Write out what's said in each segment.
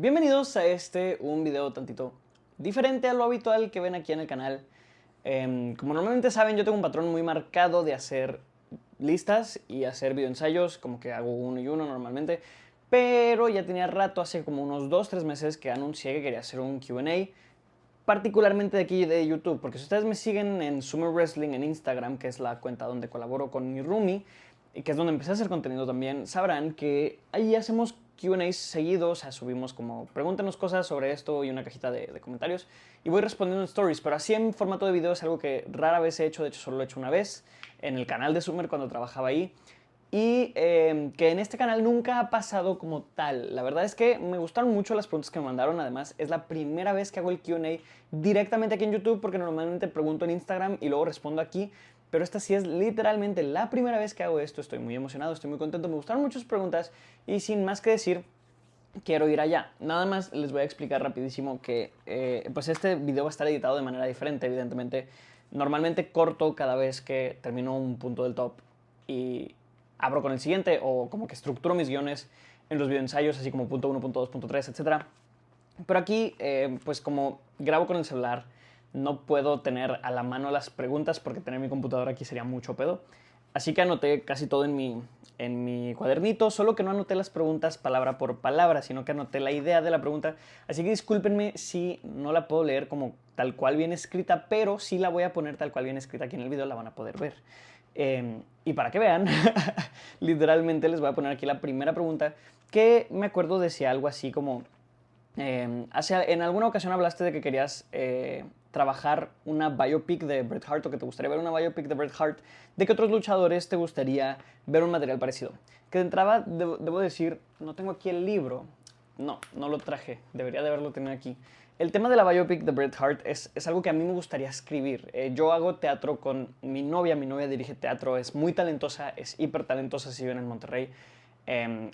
Bienvenidos a un video tantito diferente a lo habitual que ven aquí en el canal. Como normalmente saben, yo tengo un patrón muy marcado de hacer listas y hacer videoensayos, como que hago uno y uno normalmente, pero ya tenía rato, hace como unos 2-3 meses que anuncié que quería hacer un Q&A, particularmente de aquí de YouTube, porque si ustedes me siguen en Sumo Wrestling en Instagram, que es la cuenta donde colaboro con mi roomie, y que es donde empecé a hacer contenido también, sabrán que ahí hacemos Q&As seguidos, o sea, subimos como pregúntenos cosas sobre esto y una cajita de comentarios, y voy respondiendo en stories, pero así en formato de video es algo que rara vez he hecho, de hecho solo lo he hecho una vez, en el canal de Sumer cuando trabajaba ahí, y que en este canal nunca ha pasado como tal. La verdad es que me gustaron mucho las preguntas que me mandaron. Además, es la primera vez que hago el Q&A directamente aquí en YouTube, porque normalmente pregunto en Instagram y luego respondo aquí. Pero esta sí es literalmente la primera vez que hago esto. Estoy muy emocionado, estoy muy contento. Me gustaron muchas preguntas y sin más que decir, quiero ir allá. Nada más les voy a explicar rapidísimo que pues este video va a estar editado de manera diferente, evidentemente. Normalmente corto cada vez que termino un punto del top y abro con el siguiente, o como que estructuro mis guiones en los videoensayos, así como punto 1, punto 2, punto 3, etc. Pero aquí, pues como grabo con el celular, no puedo tener a la mano las preguntas porque tener mi computadora aquí sería mucho pedo. Así que anoté casi todo en mi cuadernito, solo que no anoté las preguntas palabra por palabra, sino que anoté la idea de la pregunta. Así que discúlpenme si no la puedo leer como tal cual viene escrita, pero sí la voy a poner tal cual viene escrita aquí en el video, la van a poder ver. Y para que vean, literalmente les voy a poner aquí la primera pregunta, que me acuerdo decía algo así como... en alguna ocasión hablaste de que querías trabajar una biopic de Bret Hart, o que te gustaría ver una biopic de Bret Hart. ¿De qué otros luchadores te gustaría ver un material parecido? Que de entrada debo decir, no tengo aquí el libro. No lo traje, debería de haberlo tenido aquí. El tema de la biopic de Bret Hart es algo que a mí me gustaría escribir. Yo hago teatro con mi novia dirige teatro, es muy talentosa, es hiper talentosa si viven en Monterrey.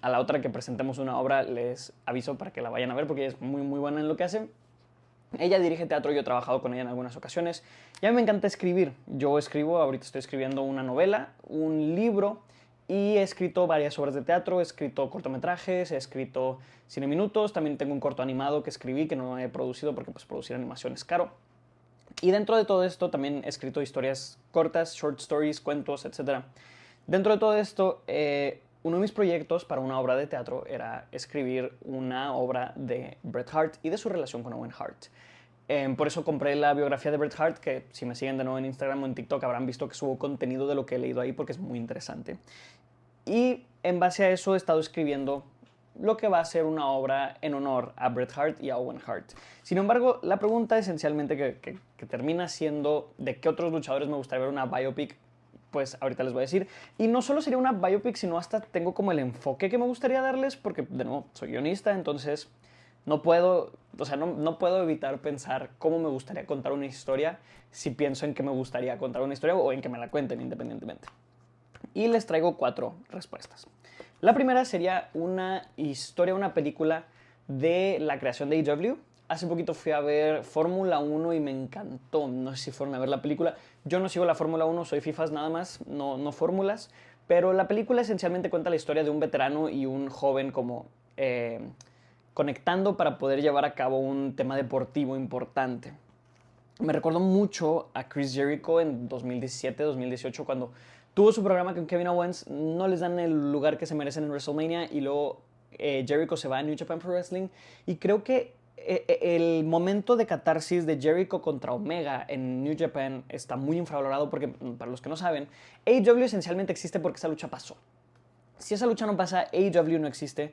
A la otra que presentemos una obra les aviso para que la vayan a ver porque ella es muy muy buena en lo que hace. Ella dirige teatro, yo he trabajado con ella en algunas ocasiones y a mí me encanta escribir. Yo escribo, ahorita estoy escribiendo una novela, un libro, y he escrito varias obras de teatro, he escrito cortometrajes, he escrito cine minutos, también tengo un corto animado que escribí que no he producido porque pues producir animación es caro. Y dentro de todo esto también he escrito historias cortas, short stories, cuentos, etc. Dentro de todo esto, uno de mis proyectos para una obra de teatro era escribir una obra de Bret Hart y de su relación con Owen Hart. Por eso compré la biografía de Bret Hart, que si me siguen de nuevo en Instagram o en TikTok habrán visto que subo contenido de lo que he leído ahí porque es muy interesante. Y en base a eso he estado escribiendo lo que va a ser una obra en honor a Bret Hart y a Owen Hart. Sin embargo, la pregunta esencialmente que termina siendo de qué otros luchadores me gustaría ver una biopic, pues ahorita les voy a decir. Y no solo sería una biopic, sino hasta tengo como el enfoque que me gustaría darles, porque de nuevo, soy guionista, entonces no puedo, o sea, no puedo evitar pensar cómo me gustaría contar una historia si pienso en que me gustaría contar una historia o en que me la cuenten independientemente. Y les traigo 4 respuestas. La primera sería una historia, una película de la creación de AEW. Hace poquito fui a ver Fórmula 1 y me encantó. No sé si fueron a ver la película. Yo no sigo la Fórmula 1, soy FIFAs nada más, no fórmulas. Pero la película esencialmente cuenta la historia de un veterano y un joven como conectando para poder llevar a cabo un tema deportivo importante. Me recuerdo mucho a Chris Jericho en 2017-2018 cuando tuvo su programa con Kevin Owens. No les dan el lugar que se merecen en WrestleMania y luego Jericho se va a New Japan Pro Wrestling. Y creo que el momento de catarsis de Jericho contra Omega en New Japan está muy infravalorado porque, para los que no saben, AEW esencialmente existe porque esa lucha pasó. Si esa lucha no pasa, AEW no existe.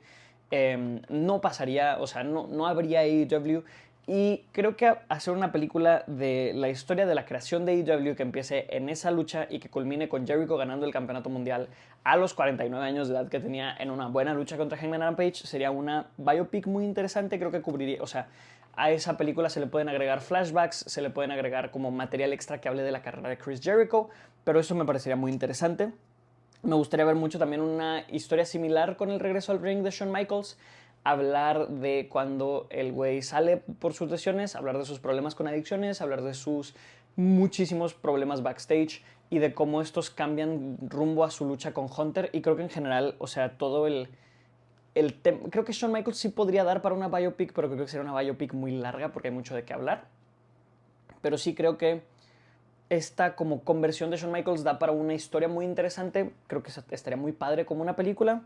No pasaría, o sea, no habría AEW. Y creo que hacer una película de la historia de la creación de AEW que empiece en esa lucha y que culmine con Jericho ganando el campeonato mundial a los 49 años de edad que tenía en una buena lucha contra Hangman Adam Page sería una biopic muy interesante. Creo que cubriría, o sea, a esa película se le pueden agregar flashbacks, se le pueden agregar como material extra que hable de la carrera de Chris Jericho, pero eso me parecería muy interesante. Me gustaría ver mucho también una historia similar con el regreso al ring de Shawn Michaels, hablar de cuando el güey sale por sus lesiones, hablar de sus problemas con adicciones, hablar de sus muchísimos problemas backstage y de cómo estos cambian rumbo a su lucha con Hunter. Y creo que en general, o sea, todo creo que Shawn Michaels sí podría dar para una biopic, pero creo que sería una biopic muy larga porque hay mucho de qué hablar. Pero sí creo que esta como conversión de Shawn Michaels da para una historia muy interesante. Creo que estaría muy padre como una película.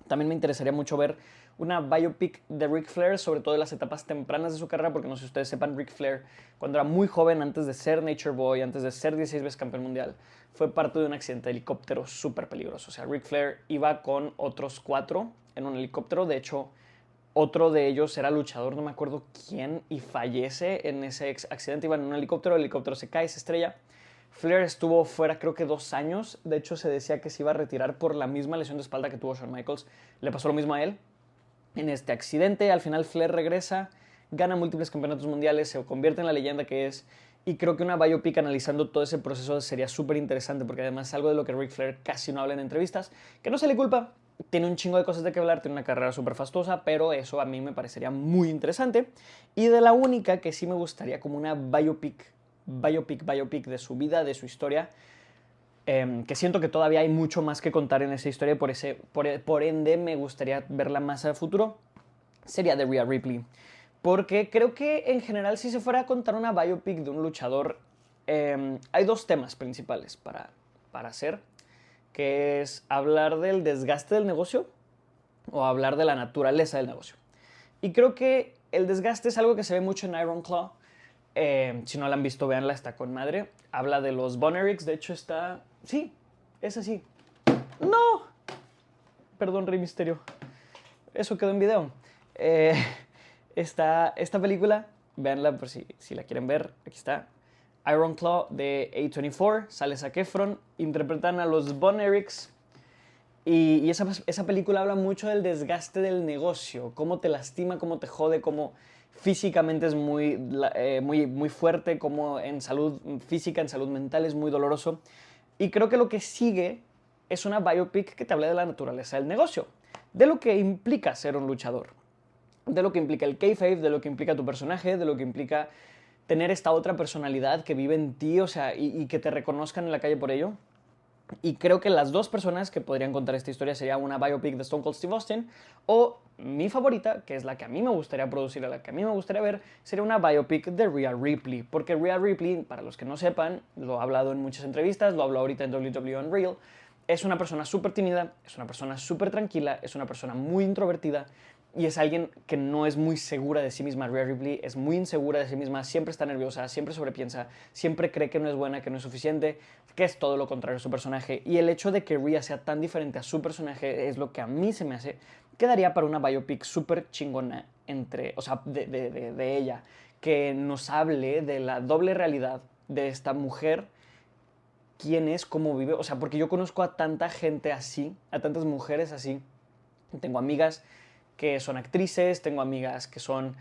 También me interesaría mucho ver una biopic de Ric Flair, sobre todo en las etapas tempranas de su carrera, porque no sé si ustedes sepan, Ric Flair, cuando era muy joven, antes de ser Nature Boy, antes de ser 16 veces campeón mundial, fue parte de un accidente de helicóptero súper peligroso. O sea, Ric Flair iba con otros 4 en un helicóptero. De hecho, otro de ellos era luchador, no me acuerdo quién, y fallece en ese accidente. Iban en un helicóptero, el helicóptero se cae, se estrella. Flair estuvo fuera creo que 2 años. De hecho, se decía que se iba a retirar por la misma lesión de espalda que tuvo Shawn Michaels. Le pasó lo mismo a él en este accidente. Al final Flair regresa, gana múltiples campeonatos mundiales, se convierte en la leyenda que es. Y creo que una biopic analizando todo ese proceso sería súper interesante, porque además es algo de lo que Ric Flair casi no habla en entrevistas, que no se le culpa. Tiene un chingo de cosas de que hablar, tiene una carrera súper fastuosa, pero eso a mí me parecería muy interesante. Y de la única que sí me gustaría como una biopic de su vida, de su historia, que siento que todavía hay mucho más que contar en esa historia, por ende me gustaría verla más a futuro, sería de Rhea Ripley. Porque creo que en general si se fuera a contar una biopic de un luchador, hay 2 temas principales para hacer, que es hablar del desgaste del negocio o hablar de la naturaleza del negocio. Y creo que el desgaste es algo que se ve mucho en Iron Claw. Si no la han visto, véanla, está con madre. Habla de los Von Erichs, de hecho está... Sí, es así. ¡No! Perdón, Rey Misterio. Eso quedó en video. Esta película, véanla por si la quieren ver, aquí está. Iron Claw de A24, sale Zac Efron, interpretan a los Von Erichs. Y esa película habla mucho del desgaste del negocio, cómo te lastima, cómo te jode, cómo físicamente es muy fuerte, cómo en salud física, en salud mental es muy doloroso. Y creo que lo que sigue es una biopic que te habla de la naturaleza del negocio, de lo que implica ser un luchador, de lo que implica el kayfabe, de lo que implica tu personaje, de lo que implica tener esta otra personalidad que vive en ti, o sea, y que te reconozcan en la calle por ello. Y creo que las 2 personas que podrían contar esta historia sería una biopic de Stone Cold Steve Austin o mi favorita, que es la que a mí me gustaría producir, a la que a mí me gustaría ver, sería una biopic de Rhea Ripley. Porque Rhea Ripley, para los que no sepan, lo ha hablado en muchas entrevistas, lo habló ahorita en WWE Unreal, es una persona súper tímida, es una persona súper tranquila, es una persona muy introvertida y es alguien que no es muy segura de sí misma. Rhea Ripley es muy insegura de sí misma, siempre está nerviosa, siempre sobrepiensa, siempre cree que no es buena, que no es suficiente, que es todo lo contrario a su personaje. Y el hecho de que Rhea sea tan diferente a su personaje es lo que a mí se me hace que daría para una biopic súper chingona de ella, que nos hable de la doble realidad de esta mujer, quién es, cómo vive. O sea, porque yo conozco a tanta gente así, a tantas mujeres así. Tengo amigas que son actrices, tengo amigas que son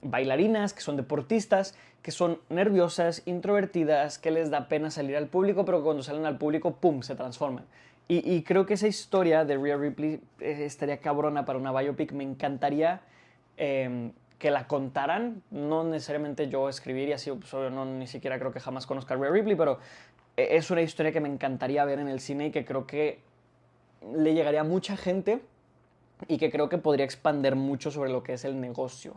bailarinas, que son deportistas, que son nerviosas, introvertidas, que les da pena salir al público, pero cuando salen al público, ¡pum!, se transforman. Y creo que esa historia de Rhea Ripley estaría cabrona para una biopic. Me encantaría que la contaran, no necesariamente yo escribir y así, pues, no, ni siquiera creo que jamás conozca a Rhea Ripley, pero es una historia que me encantaría ver en el cine y que creo que le llegaría a mucha gente y que creo que podría expandir mucho sobre lo que es el negocio,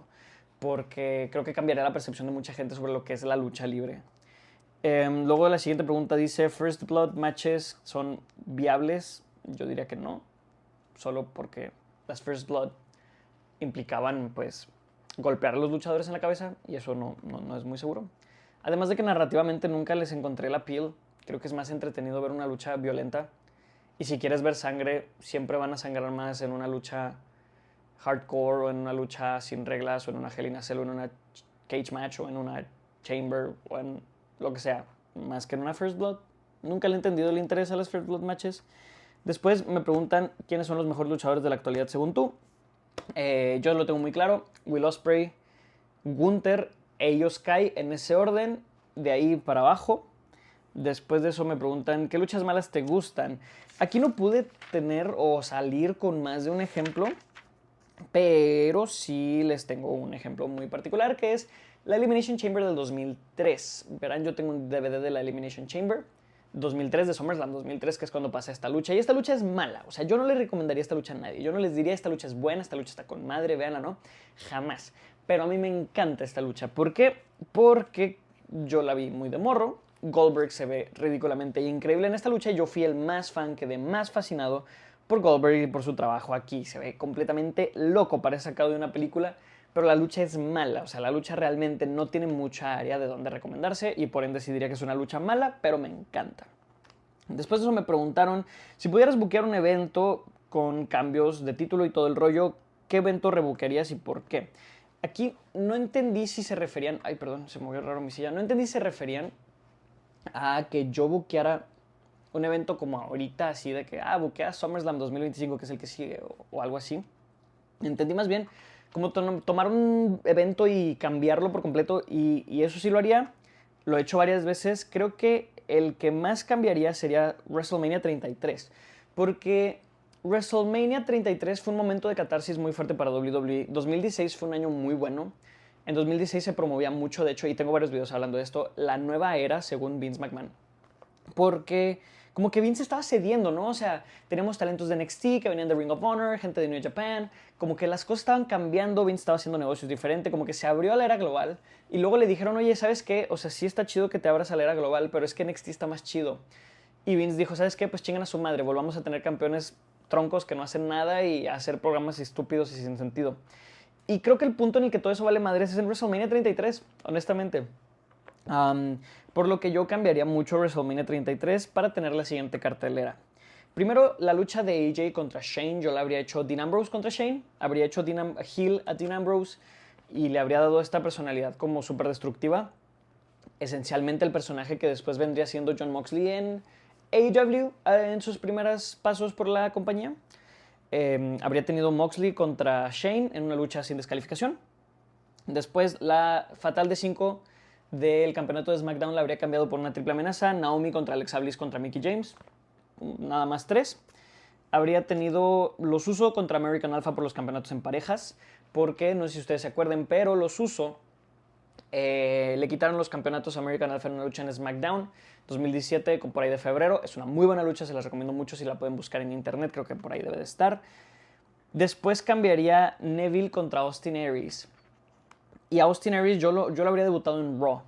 porque creo que cambiaría la percepción de mucha gente sobre lo que es la lucha libre. Luego la siguiente pregunta dice, ¿First Blood matches son viables? Yo diría que no, solo porque las First Blood implicaban pues golpear a los luchadores en la cabeza y eso no es muy seguro. Además de que narrativamente nunca les encontré la appeal, creo que es más entretenido ver una lucha violenta. Y si quieres ver sangre, siempre van a sangrar más en una lucha hardcore o en una lucha sin reglas o en una Hell in a Cell o en una cage match o en una chamber o en lo que sea, más que en una First Blood. Nunca le he entendido el interés a las First Blood matches. Después me preguntan quiénes son los mejores luchadores de la actualidad según tú. Yo lo tengo muy claro. Will Ospreay, Gunther e Io Sky en ese orden, de ahí para abajo. Después de eso me preguntan, ¿qué luchas malas te gustan? Aquí no pude tener o salir con más de un ejemplo, pero sí les tengo un ejemplo muy particular, que es la Elimination Chamber del 2003. Verán, yo tengo un DVD de la Elimination Chamber 2003, de SummerSlam 2003, que es cuando pasa esta lucha. Y esta lucha es mala. O sea, yo no le recomendaría esta lucha a nadie. Yo no les diría esta lucha es buena, esta lucha está con madre, véanla, ¿no? Jamás. Pero a mí me encanta esta lucha. ¿Por qué? Porque yo la vi muy de morro. Goldberg se ve ridículamente increíble en esta lucha. Yo fui el más fan, quedé más fascinado por Goldberg y por su trabajo aquí. Se ve completamente loco, parece sacado de una película. Pero la lucha es mala, o sea, la lucha realmente no tiene mucha área de donde recomendarse y por ende sí diría que es una lucha mala, pero me encanta. Después de eso me preguntaron, si pudieras buquear un evento con cambios de título y todo el rollo, ¿qué evento rebuquearías y por qué? Aquí no entendí si se referían, ay perdón, se movió raro mi silla, no entendí si se referían a que yo buqueara un evento como ahorita, así de que, buquea SummerSlam 2025, que es el que sigue, o algo así. Entendí más bien como tomar un evento y cambiarlo por completo, y eso sí lo haría, lo he hecho varias veces. Creo que el que más cambiaría sería WrestleMania 33, porque WrestleMania 33 fue un momento de catarsis muy fuerte para WWE. 2016 fue un año muy bueno. En 2016 se promovía mucho, de hecho, y tengo varios videos hablando de esto, la nueva era según Vince McMahon. Porque como que Vince estaba cediendo, ¿no? O sea, tenemos talentos de NXT que venían de Ring of Honor, gente de New Japan, como que las cosas estaban cambiando, Vince estaba haciendo negocios diferentes, como que se abrió a la era global y luego le dijeron, oye, ¿sabes qué? O sea, sí está chido que te abras a la era global, pero es que NXT está más chido. Y Vince dijo, ¿sabes qué? Pues chingan a su madre, volvamos a tener campeones troncos que no hacen nada y a hacer programas estúpidos y sin sentido. Y creo que el punto en el que todo eso vale madres es en WrestleMania 33, honestamente. Por lo que yo cambiaría mucho WrestleMania 33 para tener la siguiente cartelera. Primero, la lucha de AJ contra Shane, yo la habría hecho Dean Ambrose contra Shane, habría hecho heel a Dean Ambrose y le habría dado esta personalidad como súper destructiva. Esencialmente el personaje que después vendría siendo Jon Moxley en AEW en sus primeros pasos por la compañía. Habría tenido Moxley contra Shane en una lucha sin descalificación. Después, la fatal de 5 del campeonato de SmackDown la habría cambiado por una triple amenaza. Naomi contra Alexa Bliss contra Mickie James. Nada más 3. Habría tenido los Uso contra American Alpha por los campeonatos en parejas. Porque, no sé si ustedes se acuerden, pero los Uso le quitaron los campeonatos a American Alpha en una lucha en SmackDown 2017, por ahí de febrero. Es una muy buena lucha, se las recomiendo mucho si la pueden buscar en internet, creo que por ahí debe de estar. Después cambiaría Neville contra Austin Aries. Y a Austin Aries yo lo habría debutado en Raw.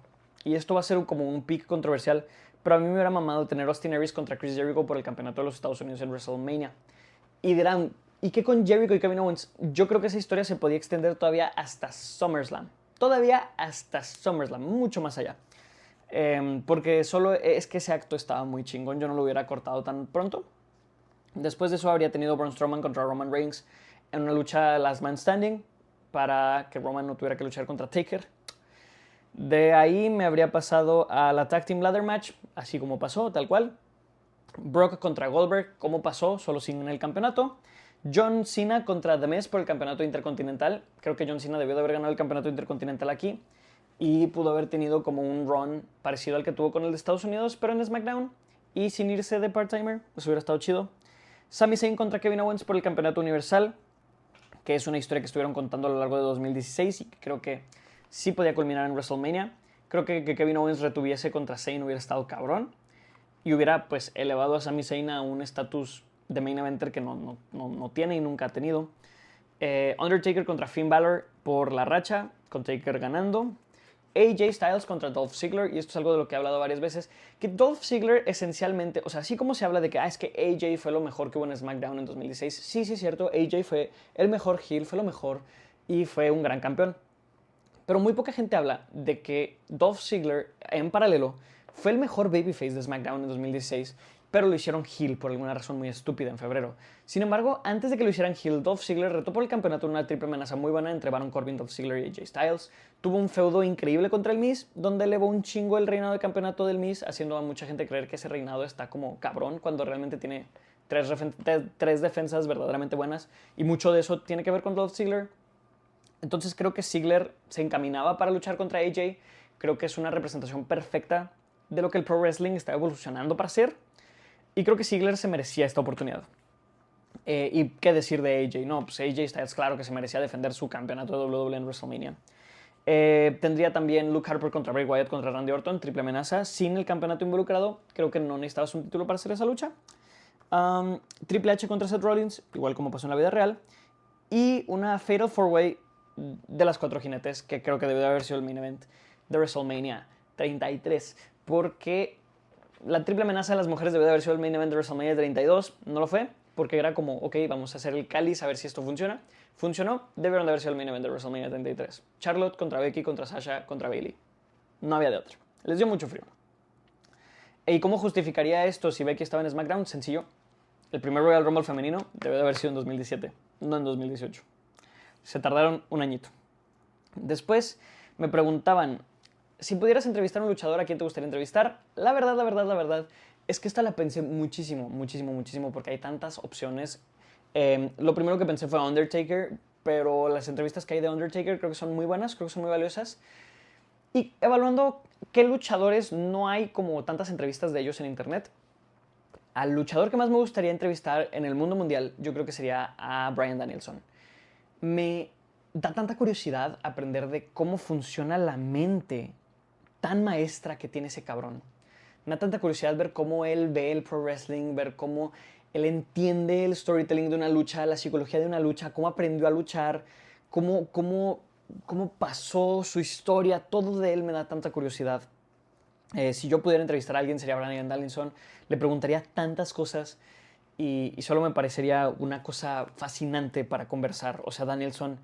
Y esto va a ser como un pick controversial, pero a mí me hubiera mamado tener Austin Aries contra Chris Jericho por el campeonato de los Estados Unidos en WrestleMania. Y dirán, ¿y qué con Jericho y Kevin Owens? Yo creo que esa historia se podía extender todavía hasta SummerSlam. Todavía hasta SummerSlam, mucho más allá. Porque solo es que ese acto estaba muy chingón, yo no lo hubiera cortado tan pronto. Después de eso habría tenido Braun Strowman contra Roman Reigns en una lucha Last Man Standing para que Roman no tuviera que luchar contra Taker. De ahí me habría pasado a la Tag Team Ladder Match, así como pasó, tal cual. Brock contra Goldberg, como pasó, solo sin el campeonato. John Cena contra The Miz por el campeonato intercontinental. Creo que John Cena debió de haber ganado el campeonato intercontinental aquí y pudo haber tenido como un run parecido al que tuvo con el de Estados Unidos, pero en SmackDown y sin irse de part-timer. Eso hubiera estado chido. Sami Zayn contra Kevin Owens por el campeonato universal, que es una historia que estuvieron contando a lo largo de 2016 y que creo que sí podía culminar en WrestleMania. Creo que Kevin Owens retuviese contra Zayn hubiera estado cabrón y hubiera pues elevado a Sami Zayn a un estatus de main eventer que no tiene y nunca ha tenido. Undertaker contra Finn Balor por la racha, con Taker ganando. AJ Styles contra Dolph Ziggler, y esto es algo de lo que he hablado varias veces, que Dolph Ziggler esencialmente, o sea, así como se habla de que es que AJ fue lo mejor que hubo en SmackDown en 2016, sí es cierto, AJ fue el mejor heel, fue lo mejor y fue un gran campeón. Pero muy poca gente habla de que Dolph Ziggler, en paralelo, fue el mejor babyface de SmackDown en 2016, pero lo hicieron heel por alguna razón muy estúpida en febrero. Sin embargo, antes de que lo hicieran heel, Dolph Ziggler retó por el campeonato en una triple amenaza muy buena entre Baron Corbin, Dolph Ziggler y AJ Styles. Tuvo un feudo increíble contra el Miz, donde elevó un chingo el reinado de campeonato del Miz, haciendo a mucha gente creer que ese reinado está como cabrón, cuando realmente tiene tres defensas verdaderamente buenas, y mucho de eso tiene que ver con Dolph Ziggler. Entonces creo que Ziggler se encaminaba para luchar contra AJ. Creo que es una representación perfecta de lo que el pro wrestling está evolucionando para ser. Y creo que Ziggler se merecía esta oportunidad. ¿Y qué decir de AJ? No, pues AJ Styles, claro que se merecía defender su campeonato de WWE en WrestleMania. Tendría también Luke Harper contra Bray Wyatt contra Randy Orton, triple amenaza, sin el campeonato involucrado. Creo que no necesitabas un título para hacer esa lucha. Triple H contra Seth Rollins, igual como pasó en la vida real. Y una Fatal 4-Way de las 4 jinetes, que creo que debió de haber sido el main event de WrestleMania 33. Porque la triple amenaza de las mujeres debió de haber sido el main event de WrestleMania 32. No lo fue, porque era como, ok, vamos a hacer el cáliz a ver si esto funciona. Funcionó, debieron de haber sido el main event de WrestleMania 33. Charlotte contra Becky, contra Sasha, contra Bayley. No había de otro. Les dio mucho frío. ¿Y cómo justificaría esto si Becky estaba en SmackDown? Sencillo. El primer Royal Rumble femenino debe de haber sido en 2017, no en 2018. Se tardaron un añito. Después me preguntaban, si pudieras entrevistar a un luchador, ¿a quién te gustaría entrevistar? La verdad es que esta la pensé muchísimo, porque hay tantas opciones. Lo primero que pensé fue Undertaker, pero las entrevistas que hay de Undertaker creo que son muy buenas, creo que son muy valiosas. Y evaluando qué luchadores, no hay como tantas entrevistas de ellos en internet. Al luchador que más me gustaría entrevistar en el mundo mundial, yo creo que sería a Bryan Danielson. Me da tanta curiosidad aprender de cómo funciona la mente tan maestra que tiene ese cabrón. Me da tanta curiosidad ver cómo él ve el pro wrestling, ver cómo él entiende el storytelling de una lucha, la psicología de una lucha, cómo aprendió a luchar, cómo pasó su historia, todo de él me da tanta curiosidad. Si yo pudiera entrevistar a alguien sería Bryan Danielson, le preguntaría tantas cosas y solo me parecería una cosa fascinante para conversar. O sea, Danielson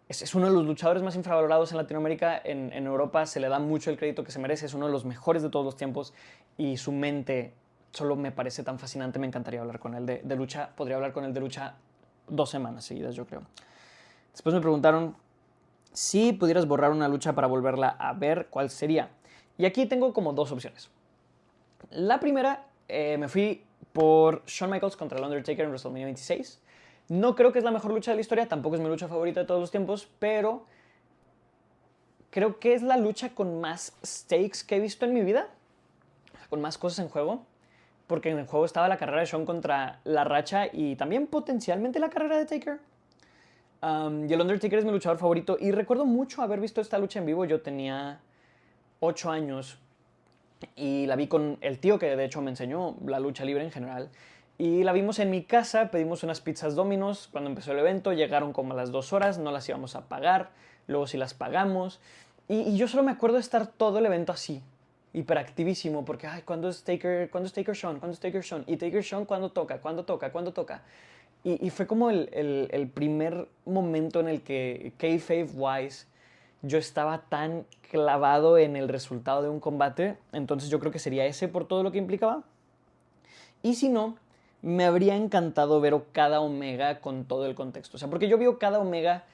es uno de los luchadores más infravalorados en Latinoamérica. En Europa se le da mucho el crédito que se merece, es uno de los mejores de todos los tiempos y su mente solo me parece tan fascinante. Me encantaría hablar con él de lucha. Podría hablar con él de lucha 2 semanas seguidas, yo creo. Después me preguntaron, si pudieras borrar una lucha para volverla a ver, ¿cuál sería? Y aquí tengo como 2 opciones. La primera, me fui por Shawn Michaels contra el Undertaker en WrestleMania 26. No creo que es la mejor lucha de la historia, tampoco es mi lucha favorita de todos los tiempos, pero creo que es la lucha con más stakes que he visto en mi vida, con más cosas en juego, porque en el juego estaba la carrera de Shawn contra la racha y también potencialmente la carrera de Taker. Y el Undertaker es mi luchador favorito y recuerdo mucho haber visto esta lucha en vivo. Yo tenía 8 años y la vi con el tío que de hecho me enseñó la lucha libre en general. Y la vimos en mi casa, pedimos unas pizzas Domino's cuando empezó el evento, llegaron como a las 2 horas, no las íbamos a pagar, luego sí las pagamos. Y yo solo me acuerdo de estar todo el evento así, hiperactivísimo, porque, ay, ¿cuándo es Taker Shawn? ¿Cuándo es Taker Shawn? Y Taker Shawn, ¿cuándo toca? ¿Cuándo toca? ¿Cuándo toca? Y fue como el primer momento en el que, kayfabe-wise, yo estaba tan clavado en el resultado de un combate, entonces yo creo que sería ese por todo lo que implicaba. Y si no, me habría encantado ver Okada Omega con todo el contexto. O sea, porque yo vi Okada Omega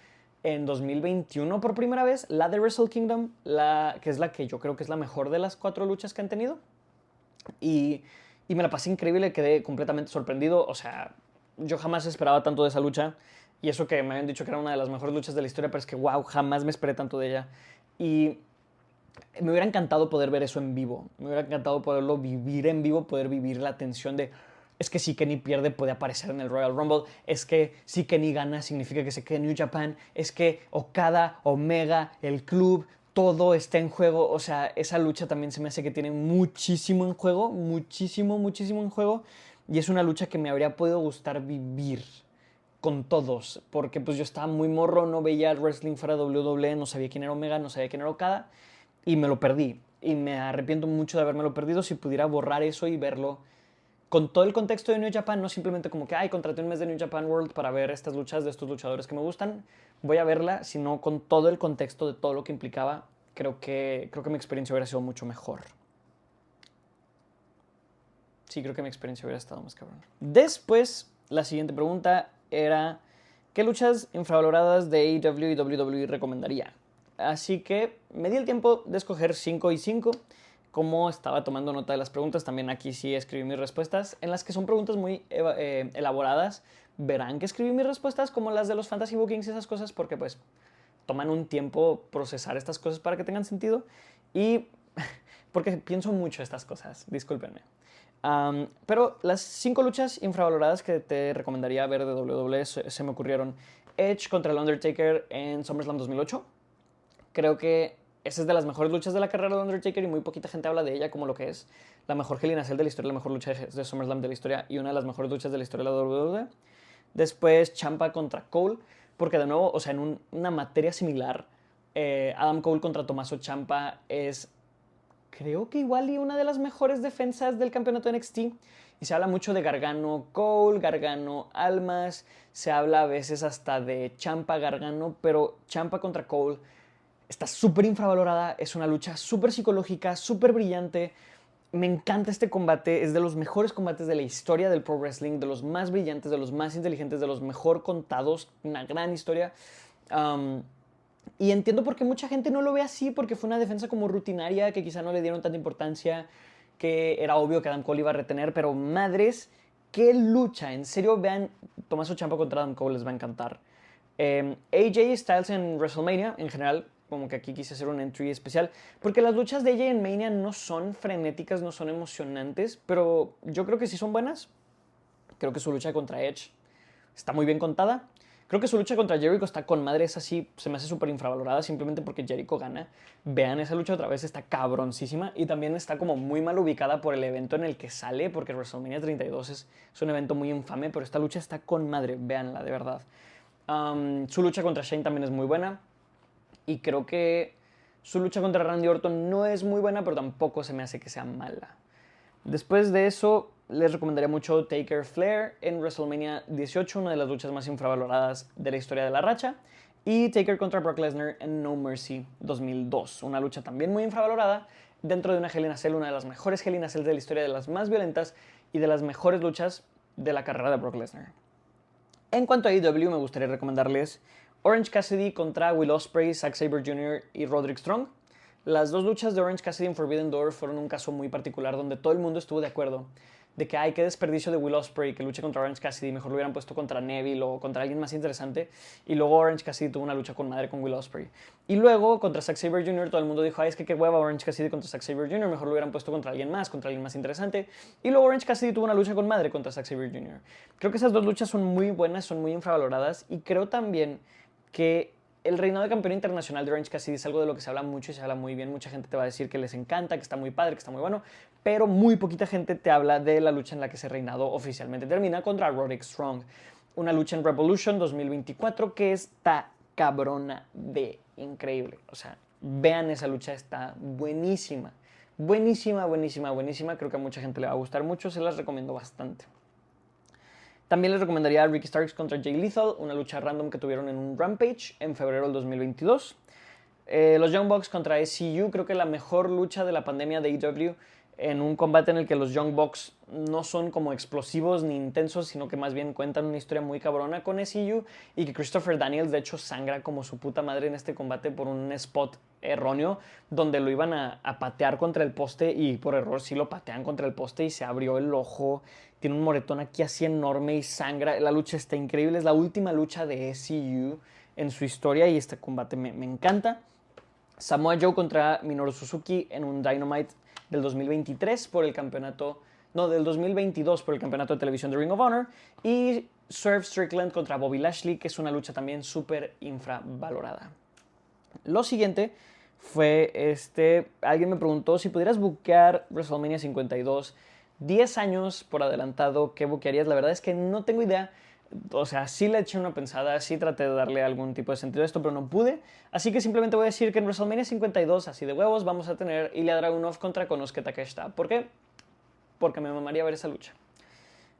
en 2021 por primera vez, la de Wrestle Kingdom, que es la que yo creo que es la mejor de las 4 luchas que han tenido. Y me la pasé increíble, quedé completamente sorprendido. O sea, yo jamás esperaba tanto de esa lucha. Y eso que me habían dicho que era una de las mejores luchas de la historia, pero es que, wow, jamás me esperé tanto de ella. Y me hubiera encantado poder ver eso en vivo. Me hubiera encantado poderlo vivir en vivo, poder vivir la tensión de... Es que si Kenny pierde puede aparecer en el Royal Rumble. Es que si Kenny gana significa que se queda en New Japan. Es que Okada, Omega, el club, todo está en juego. O sea, esa lucha también se me hace que tiene muchísimo en juego. Muchísimo en juego. Y es una lucha que me habría podido gustar vivir con todos. Porque pues yo estaba muy morro, no veía el wrestling fuera de WWE, no sabía quién era Omega, no sabía quién era Okada. Y me lo perdí. Y me arrepiento mucho de habérmelo perdido. Si pudiera borrar eso y verlo con todo el contexto de New Japan, no simplemente como que, ay, contraté un mes de New Japan World para ver estas luchas de estos luchadores que me gustan, voy a verla, sino con todo el contexto de todo lo que implicaba, creo que mi experiencia hubiera sido mucho mejor. Sí, creo que mi experiencia hubiera estado más cabrón. Después, la siguiente pregunta era, ¿qué luchas infravaloradas de AEW y WWE recomendaría? Así que me di el tiempo de escoger 5 y 5. Como estaba tomando nota de las preguntas, también aquí sí escribí mis respuestas, en las que son preguntas muy elaboradas. Verán que escribí mis respuestas como las de los Fantasy Bookings y esas cosas, porque pues toman un tiempo procesar estas cosas para que tengan sentido. Y porque pienso mucho estas cosas, discúlpenme. Pero las 5 luchas infravaloradas que te recomendaría ver de WWE se me ocurrieron. Edge contra el Undertaker en SummerSlam 2008. Creo que esa es de las mejores luchas de la carrera de Undertaker y muy poquita gente habla de ella como lo que es la mejor Hell in a Cell de la historia, la mejor lucha de SummerSlam de la historia y una de las mejores luchas de la historia de la WWE. Después Ciampa contra Cole, porque de nuevo, o sea, en una materia similar, Adam Cole contra Tommaso Ciampa es, creo que igual y una de las mejores defensas del campeonato de NXT. Y se habla mucho de Gargano Cole, Gargano Almas, se habla a veces hasta de Ciampa Gargano, pero Ciampa contra Cole está súper infravalorada, es una lucha súper psicológica, súper brillante. Me encanta este combate, es de los mejores combates de la historia del pro wrestling, de los más brillantes, de los más inteligentes, de los mejor contados, una gran historia. Y entiendo por qué mucha gente no lo ve así, porque fue una defensa como rutinaria, que quizá no le dieron tanta importancia, que era obvio que Adam Cole iba a retener, pero madres, qué lucha, en serio, vean Tommaso Ciampa contra Adam Cole, les va a encantar. AJ Styles en WrestleMania, en general, como que aquí quise hacer un entry especial, porque las luchas de AJ en Mania no son frenéticas, no son emocionantes, pero yo creo que sí son buenas. Creo que su lucha contra Edge está muy bien contada. Creo que su lucha contra Jericho está con madre, es así, se me hace súper infravalorada simplemente porque Jericho gana. Vean esa lucha otra vez, está cabroncísima y también está como muy mal ubicada por el evento en el que sale, porque WrestleMania 32 es un evento muy infame, pero esta lucha está con madre, véanla, de verdad. Su lucha contra Shane también es muy buena y creo que su lucha contra Randy Orton no es muy buena, pero tampoco se me hace que sea mala. Después de eso, les recomendaría mucho Taker Flair en WrestleMania 18, una de las luchas más infravaloradas de la historia de la racha. Y Taker contra Brock Lesnar en No Mercy 2002, una lucha también muy infravalorada dentro de una Hell in a Cell, una de las mejores Hell in a Cell de la historia, de las más violentas y de las mejores luchas de la carrera de Brock Lesnar. En cuanto a AEW, me gustaría recomendarles Orange Cassidy contra Will Ospreay, Zack Sabre Jr. y Roderick Strong. Las dos luchas de Orange Cassidy en Forbidden Door fueron un caso muy particular donde todo el mundo estuvo de acuerdo de que hay qué desperdicio de Will Ospreay que luche contra Orange Cassidy, mejor lo hubieran puesto contra Neville o contra alguien más interesante, y luego Orange Cassidy tuvo una lucha con madre con Will Ospreay. Y luego contra Zack Sabre Jr. todo el mundo dijo, ay, es que qué hueva Orange Cassidy contra Zack Sabre Jr., mejor lo hubieran puesto contra alguien más interesante, y luego Orange Cassidy tuvo una lucha con madre contra Zack Sabre Jr. Creo que esas dos luchas son muy buenas, son muy infravaloradas, y creo también que el reinado de campeón internacional de Orange Cassidy es algo de lo que se habla mucho y se habla muy bien. Mucha gente te va a decir que les encanta, que está muy padre, que está muy bueno, pero muy poquita gente te habla de la lucha en la que ese reinado oficialmente termina contra Roderick Strong. Una lucha en Revolution 2024 que está cabrona de increíble. O sea, vean esa lucha, está buenísima. Buenísima, buenísima, buenísima. Creo que a mucha gente le va a gustar mucho, se las recomiendo bastante. También les recomendaría a Ricky Starks contra Jay Lethal, una lucha random que tuvieron en un Rampage en febrero del 2022. Los Young Bucks contra SCU, creo que la mejor lucha de la pandemia de AEW, en un combate en el que los Young Bucks no son como explosivos ni intensos, sino que más bien cuentan una historia muy cabrona con SCU y que Christopher Daniels de hecho sangra como su puta madre en este combate por un spot erróneo donde lo iban a patear contra el poste y por error sí lo patean contra el poste y se abrió el ojo, tiene un moretón aquí así enorme y sangra. La lucha está increíble, es la última lucha de SCU en su historia y este combate me encanta. Samoa Joe contra Minoru Suzuki en un Dynamite del 2023 por el campeonato, no, del 2022 por el campeonato de televisión de Ring of Honor, y Swerve Strickland contra Bobby Lashley, que es una lucha también súper infravalorada. Lo siguiente fue alguien me preguntó si pudieras buquear WrestleMania 52 10 años por adelantado, ¿qué buquearías? La verdad es que no tengo idea. O sea, sí le eché una pensada, sí traté de darle algún tipo de sentido a esto, pero no pude. Así que simplemente voy a decir que en WrestleMania 52, así de huevos, vamos a tener Ilya Dragunov contra Konosuke Takeshita. ¿Por qué? Porque me mamaría ver esa lucha.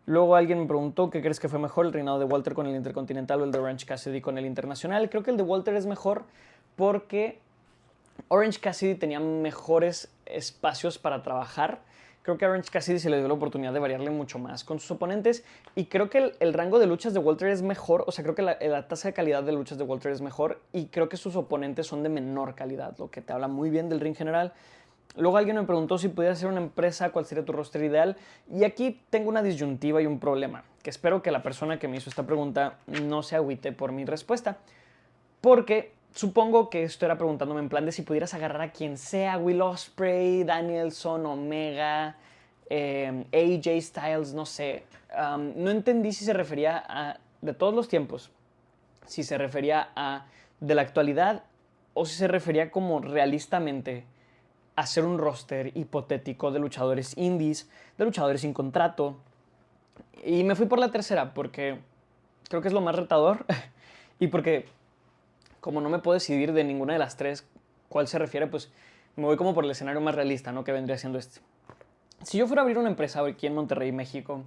Luego alguien me preguntó qué crees que fue mejor, el reinado de Walter con el Intercontinental o el de Orange Cassidy con el Internacional. Creo que el de Walter es mejor porque Orange Cassidy tenía mejores espacios para trabajar. Creo que a Orange Cassidy se le dio la oportunidad de variarle mucho más con sus oponentes y creo que el rango de luchas de Walter es mejor, o sea, creo que la tasa de calidad de luchas de Walter es mejor y creo que sus oponentes son de menor calidad, lo que te habla muy bien del ring general. Luego alguien me preguntó si pudiera ser una empresa, cuál sería tu roster ideal, y aquí tengo una disyuntiva y un problema, que espero que la persona que me hizo esta pregunta no se agüite por mi respuesta, porque supongo que esto era preguntándome en plan de si pudieras agarrar a quien sea, Will Ospreay, Danielson, Omega, AJ Styles, no sé. No entendí si se refería a de todos los tiempos, si se refería a de la actualidad o si se refería como realistamente a hacer un roster hipotético de luchadores indies, de luchadores sin contrato. Y me fui por la tercera porque creo que es lo más retador y porque como no me puedo decidir de ninguna de las tres cuál se refiere, pues me voy como por el escenario más realista, ¿no? Que vendría siendo este. Si yo fuera a abrir una empresa aquí en Monterrey, México,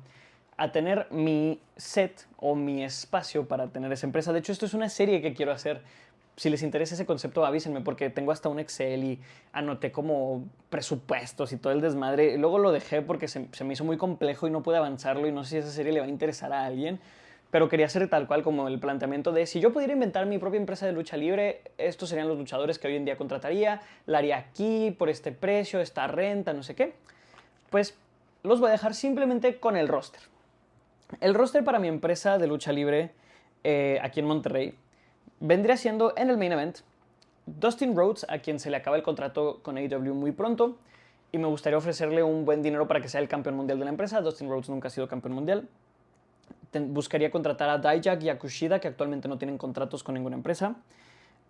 a tener mi set o mi espacio para tener esa empresa. De hecho, esto es una serie que quiero hacer. Si les interesa ese concepto, avísenme, porque tengo hasta un Excel y anoté como presupuestos y todo el desmadre. Luego lo dejé porque se me hizo muy complejo y no pude avanzarlo y no sé si esa serie le va a interesar a alguien. Pero quería hacer tal cual como el planteamiento de si yo pudiera inventar mi propia empresa de lucha libre, estos serían los luchadores que hoy en día contrataría, la haría aquí, por este precio, esta renta, no sé qué. Pues los voy a dejar simplemente con el roster. El roster para mi empresa de lucha libre aquí en Monterrey vendría siendo en el main event Dustin Rhodes, a quien se le acaba el contrato con AEW muy pronto y me gustaría ofrecerle un buen dinero para que sea el campeón mundial de la empresa. Dustin Rhodes nunca ha sido campeón mundial. Buscaría contratar a Dijak y a Kushida, que actualmente no tienen contratos con ninguna empresa,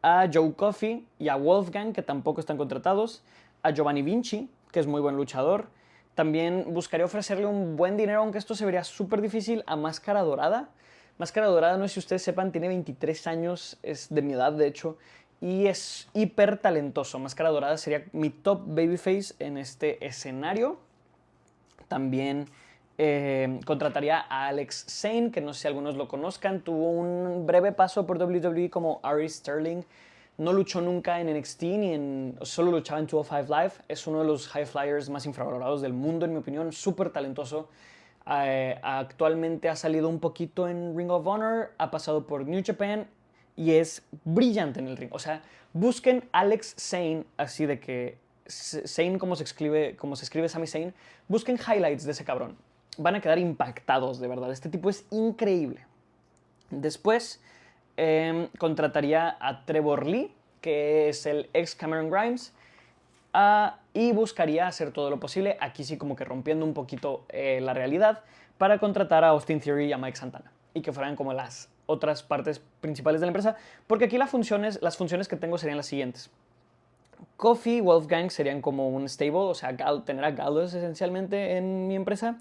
a Joe Coffey y a Wolfgang, que tampoco están contratados, a Giovanni Vinci, que es muy buen luchador. También buscaría ofrecerle un buen dinero, aunque esto se vería súper difícil, a Máscara Dorada. Máscara Dorada, no sé si ustedes sepan, tiene 23 años, es de mi edad de hecho, y es hiper talentoso. Máscara Dorada sería mi top babyface en este escenario. También contrataría a Alex Zane, que no sé si algunos lo conozcan. Tuvo un breve paso por WWE como Ari Sterling. No luchó nunca en NXT, solo luchaba en 205 Live. Es uno de los high flyers más infravalorados del mundo, en mi opinión. Súper talentoso. Actualmente ha salido un poquito en Ring of Honor, ha pasado por New Japan y es brillante en el ring. O sea, busquen Alex Zane, así de que Zane como se escribe Sami Zayn, busquen highlights de ese cabrón. Van a quedar impactados, de verdad. Este tipo es increíble. Después contrataría a Trevor Lee, que es el ex Cameron Grimes, y buscaría hacer todo lo posible, aquí sí como que rompiendo un poquito la realidad, para contratar a Austin Theory y a Mike Santana, y que fueran como las otras partes principales de la empresa, porque aquí las funciones que tengo serían las siguientes. Kofi y Wolfgang serían como un stable, o sea, tener a Gallows esencialmente en mi empresa.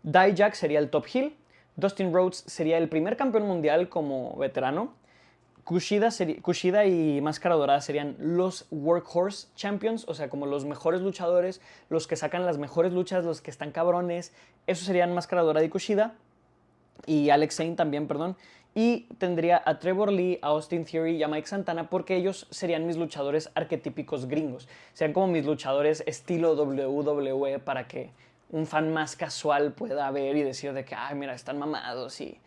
Dijak sería el top heel. Dustin Rhodes sería el primer campeón mundial como veterano. Kushida y Máscara Dorada serían los Workhorse Champions, o sea, como los mejores luchadores, los que sacan las mejores luchas, los que están cabrones. Esos serían Máscara Dorada y Kushida. Y Alex Zane también, perdón. Y tendría a Trevor Lee, a Austin Theory y a Mike Santana porque ellos serían mis luchadores arquetípicos gringos. Serían como mis luchadores estilo WWE para que un fan más casual pueda ver y decir de que, ay, mira, están mamados y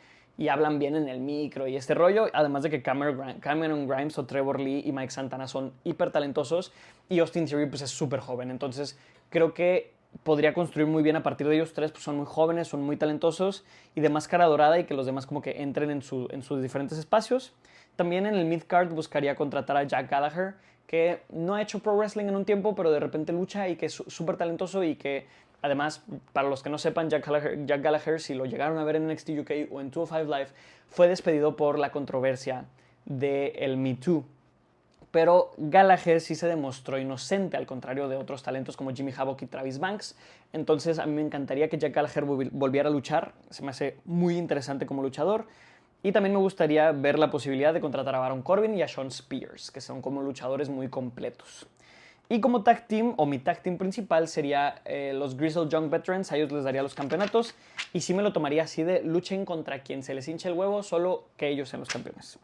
hablan bien en el micro y este rollo. Además de que Cameron Grimes o Trevor Lee y Mike Santana son hiper talentosos y Austin Theory pues es súper joven. Entonces creo que podría construir muy bien a partir de ellos tres, pues son muy jóvenes, son muy talentosos y de Máscara Dorada y que los demás como que entren en sus diferentes espacios. También en el midcard buscaría contratar a Jack Gallagher, que no ha hecho pro wrestling en un tiempo, pero de repente lucha y que es súper talentoso y que además, para los que no sepan, Jack Gallagher, si lo llegaron a ver en NXT UK o en 205 Live, fue despedido por la controversia del Me Too. Pero Gallagher sí se demostró inocente, al contrario de otros talentos como Jimmy Havoc y Travis Banks. Entonces a mí me encantaría que Jack Gallagher volviera a luchar. Se me hace muy interesante como luchador. Y también me gustaría ver la posibilidad de contratar a Baron Corbin y a Shawn Spears, que son como luchadores muy completos. Y como tag team, o mi tag team principal, sería los Grizzled Young Veterans. A ellos les daría los campeonatos. Y sí me lo tomaría así de luchen contra quien se les hinche el huevo, solo que ellos sean los campeones.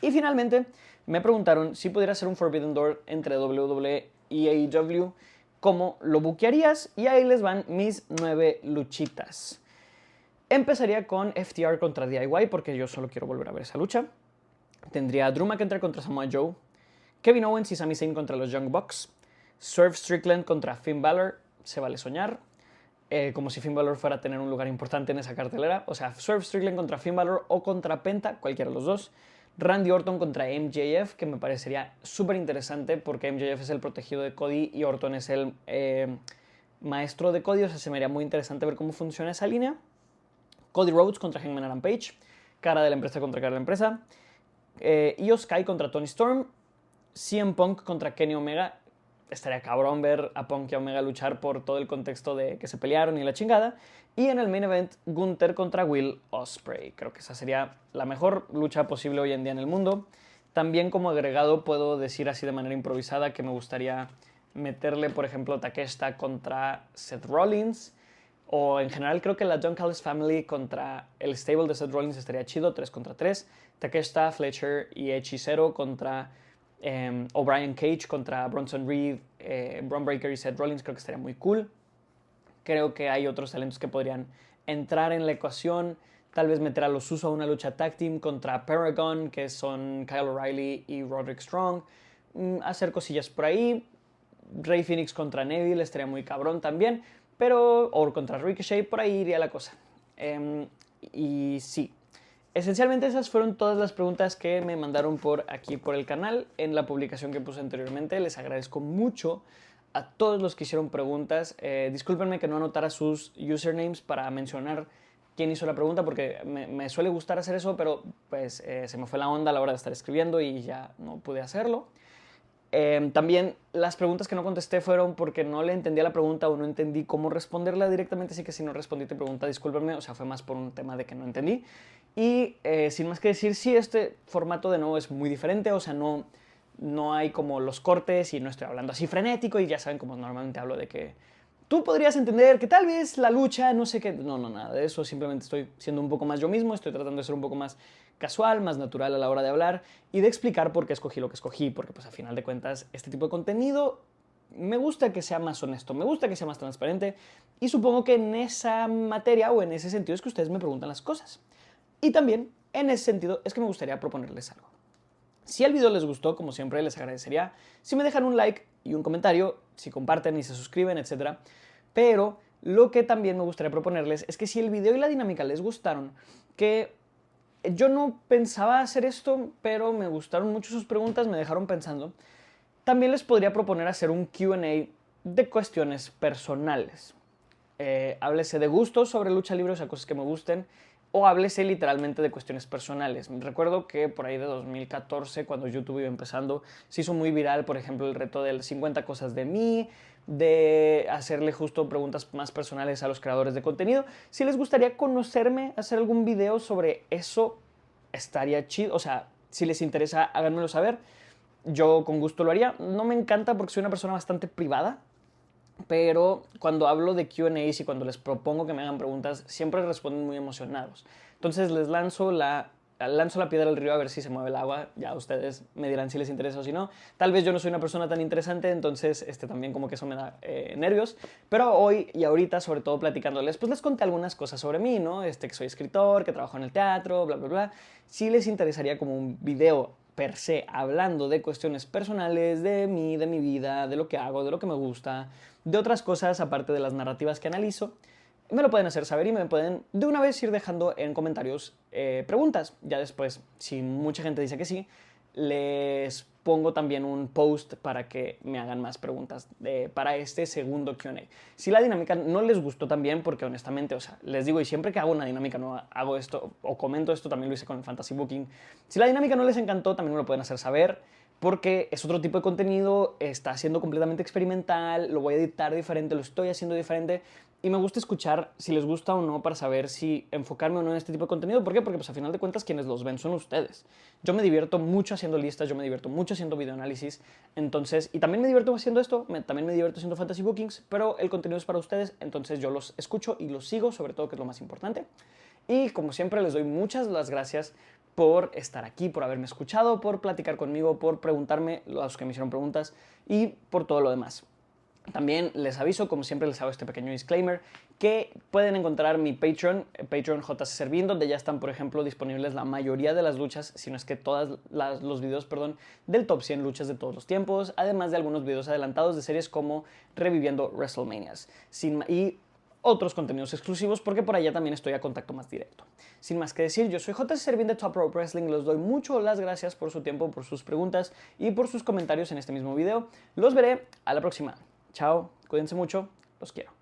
Y finalmente me preguntaron si pudiera ser un Forbidden Door entre WWE y AEW, ¿cómo lo buquearías? Y ahí les van mis 9 luchitas. Empezaría con FTR contra DIY porque yo solo quiero volver a ver esa lucha. Tendría a Drew McIntyre contra Samoa Joe, Kevin Owens y Sami Zayn contra los Young Bucks, Swerve Strickland contra Finn Balor, se vale soñar, como si Finn Balor fuera a tener un lugar importante en esa cartelera. O sea, Swerve Strickland contra Finn Balor o contra Penta, cualquiera de los dos. Randy Orton contra MJF, que me parecería súper interesante porque MJF es el protegido de Cody y Orton es el maestro de Cody. O sea, se me haría muy interesante ver cómo funciona esa línea. Cody Rhodes contra Hangman Adam Page, cara de la empresa contra cara de la empresa. Io Sky contra Toni Storm. CM Punk contra Kenny Omega. Estaría cabrón ver a Punk y a Omega luchar por todo el contexto de que se pelearon y la chingada. Y en el main event, Gunther contra Will Ospreay. Creo que esa sería la mejor lucha posible hoy en día en el mundo. También como agregado puedo decir así de manera improvisada que me gustaría meterle, por ejemplo, Takeshita contra Seth Rollins. O en general creo que la Don Callis Family contra el stable de Seth Rollins estaría chido, 3 contra 3. Takeshita, Fletcher y Hechicero contra O'Brien Cage contra Bronson Reed, Bron Breakker y Seth Rollins. Creo que estaría muy cool. Creo que hay otros talentos que podrían entrar en la ecuación. Tal vez meter a los Usos a una lucha tag team contra Paragon, que son Kyle O'Reilly y Roderick Strong. Hacer cosillas por ahí. Rey Fénix contra Neville estaría muy cabrón también. O contra Ricochet, por ahí iría la cosa. Y sí, esencialmente esas fueron todas las preguntas que me mandaron por aquí por el canal en la publicación que puse anteriormente. Les agradezco mucho a todos los que hicieron preguntas. Discúlpenme que no anotara sus usernames para mencionar quién hizo la pregunta, porque me suele gustar hacer eso, pero pues se me fue la onda a la hora de estar escribiendo y ya no pude hacerlo. También las preguntas que no contesté fueron porque no le entendía la pregunta o no entendí cómo responderla directamente, así que si no respondí tu pregunta, discúlpenme, o sea, fue más por un tema de que no entendí. Y sin más que decir, sí, este formato de nuevo es muy diferente, o sea, no hay como los cortes y no estoy hablando así frenético y ya saben como normalmente hablo de que tú podrías entender que tal vez la lucha, no sé qué, no, nada de eso, simplemente estoy siendo un poco más yo mismo, estoy tratando de ser un poco más casual, más natural a la hora de hablar y de explicar por qué escogí lo que escogí, porque pues a final de cuentas este tipo de contenido me gusta que sea más honesto, me gusta que sea más transparente y supongo que en esa materia o en ese sentido es que ustedes me preguntan las cosas. Y también en ese sentido es que me gustaría proponerles algo. Si el video les gustó, como siempre, les agradecería si me dejan un like y un comentario, si comparten y se suscriben, etc. Pero lo que también me gustaría proponerles es que si el video y la dinámica les gustaron, que yo no pensaba hacer esto, pero me gustaron mucho sus preguntas, me dejaron pensando, también les podría proponer hacer un Q&A de cuestiones personales. Háblese de gustos sobre lucha libre, o sea, cosas que me gusten, o háblese literalmente de cuestiones personales. Recuerdo que por ahí de 2014, cuando YouTube iba empezando, se hizo muy viral, por ejemplo, el reto de 50 cosas de mí, de hacerle justo preguntas más personales a los creadores de contenido. Si les gustaría conocerme, hacer algún video sobre eso, estaría chido. O sea, si les interesa, háganmelo saber. Yo con gusto lo haría. No me encanta porque soy una persona bastante privada, pero cuando hablo de Q&As y cuando les propongo que me hagan preguntas, siempre responden muy emocionados. Entonces les lanzo la piedra al río a ver si se mueve el agua. Ya ustedes me dirán si les interesa o si no. Tal vez yo no soy una persona tan interesante, entonces también como que eso me da nervios. Pero hoy y ahorita, sobre todo platicándoles, pues les conté algunas cosas sobre mí, ¿no? Que soy escritor, que trabajo en el teatro, bla, bla, bla. Si les interesaría como un video per se, hablando de cuestiones personales, de mí, de mi vida, de lo que hago, de lo que me gusta, de otras cosas aparte de las narrativas que analizo, me lo pueden hacer saber y me pueden de una vez ir dejando en comentarios preguntas. Ya después, si mucha gente dice que sí, les pongo también un post para que me hagan más preguntas para este segundo Q&A. Si la dinámica no les gustó también, porque honestamente, o sea, les digo, y siempre que hago una dinámica no hago esto o comento esto, también lo hice con el Fantasy Booking. Si la dinámica no les encantó, también me lo pueden hacer saber, porque es otro tipo de contenido, está siendo completamente experimental, lo voy a editar diferente, lo estoy haciendo diferente, y me gusta escuchar si les gusta o no para saber si enfocarme o no en este tipo de contenido. ¿Por qué? Porque pues a final de cuentas quienes los ven son ustedes. Yo me divierto mucho haciendo listas, yo me divierto mucho haciendo videoanálisis, entonces, y también me divierto haciendo esto, también me divierto haciendo Fantasy Bookings, pero el contenido es para ustedes, entonces yo los escucho y los sigo, sobre todo, que es lo más importante. Y como siempre les doy muchas las gracias por estar aquí, por haberme escuchado, por platicar conmigo, por preguntarme, los que me hicieron preguntas y por todo lo demás. También les aviso, como siempre les hago este pequeño disclaimer, que pueden encontrar mi Patreon, Patreon JC Servín, donde ya están, por ejemplo, disponibles la mayoría de las luchas, si no es que todos los videos, del top 100 luchas de todos los tiempos, además de algunos videos adelantados de series como Reviviendo WrestleManias. Y otros contenidos exclusivos, porque por allá también estoy a contacto más directo. Sin más que decir, yo soy JC Servín de Top Rope Wrestling, les doy mucho las gracias por su tiempo, por sus preguntas y por sus comentarios en este mismo video. Los veré a la próxima. Chao, cuídense mucho, los quiero.